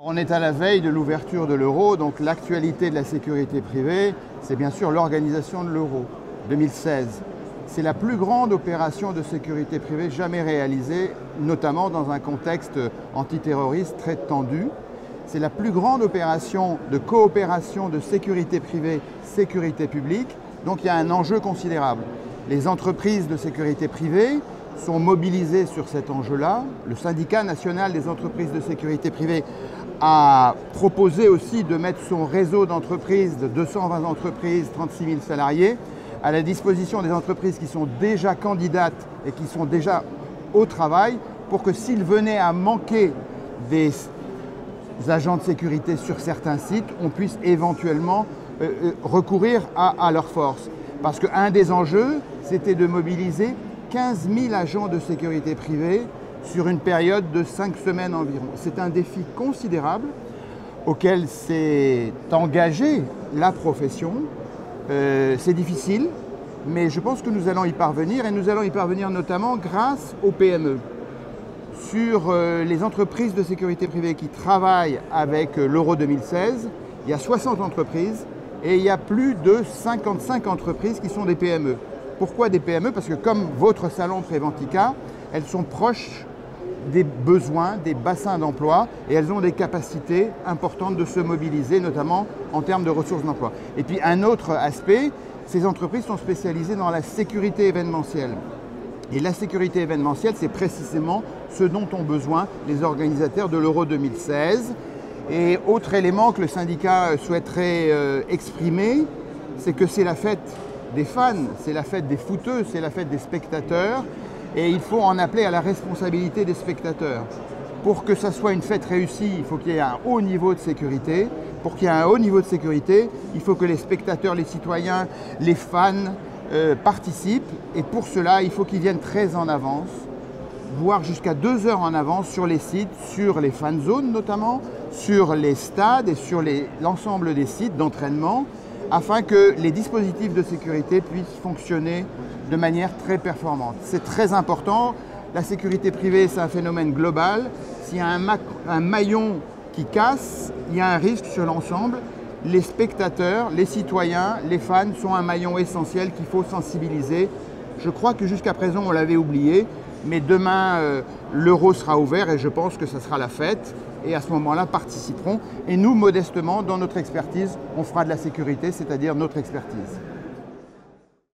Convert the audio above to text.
On est à la veille de l'ouverture de l'euro, donc l'actualité de la sécurité privée, c'est bien sûr l'organisation de l'euro 2016. C'est la plus grande opération de sécurité privée jamais réalisée, notamment dans un contexte antiterroriste très tendu. C'est la plus grande opération de coopération de sécurité privée, sécurité publique, donc il y a un enjeu considérable. Les entreprises de sécurité privée sont mobilisées sur cet enjeu-là. Le syndicat national des entreprises de sécurité privée a proposé aussi de mettre son réseau d'entreprises de 220 entreprises, 36 000 salariés, à la disposition des entreprises qui sont déjà candidates et qui sont déjà au travail pour que s'il venait à manquer des agents de sécurité sur certains sites, on puisse éventuellement recourir à leurs forces. Parce qu'un des enjeux, c'était de mobiliser 15 000 agents de sécurité privée sur une période de 5 semaines environ. C'est un défi considérable auquel s'est engagée la profession. C'est difficile, mais je pense que nous allons y parvenir, et nous allons y parvenir notamment grâce aux PME. Sur les entreprises de sécurité privée qui travaillent avec l'Euro 2016, il y a 60 entreprises et il y a plus de 55 entreprises qui sont des PME. Pourquoi des PME? Parce que comme votre salon Préventica, elles sont proches des besoins, des bassins d'emploi, et elles ont des capacités importantes de se mobiliser, notamment en termes de ressources d'emploi. Et puis un autre aspect, ces entreprises sont spécialisées dans la sécurité événementielle. Et la sécurité événementielle, c'est précisément ce dont ont besoin les organisateurs de l'Euro 2016. Et autre élément que le syndicat souhaiterait exprimer, c'est que c'est la fête des fans, c'est la fête des footeux, c'est la fête des spectateurs. Et il faut en appeler à la responsabilité des spectateurs. Pour que ça soit une fête réussie, il faut qu'il y ait un haut niveau de sécurité. Pour qu'il y ait un haut niveau de sécurité, il faut que les spectateurs, les citoyens, les fans participent. Et pour cela, il faut qu'ils viennent très en avance, voire jusqu'à 2 heures en avance sur les sites, sur les fan zones notamment, sur les stades et sur l'ensemble des sites d'entraînement, afin que les dispositifs de sécurité puissent fonctionner de manière très performante. C'est très important. La sécurité privée, c'est un phénomène global. S'il y a un maillon qui casse, il y a un risque sur l'ensemble. Les spectateurs, les citoyens, les fans sont un maillon essentiel qu'il faut sensibiliser. Je crois que jusqu'à présent, on l'avait oublié, mais demain, l'euro sera ouvert et je pense que ça sera la fête. Et à ce moment-là, participeront. Et nous, modestement, dans notre expertise, on fera de la sécurité, c'est-à-dire notre expertise.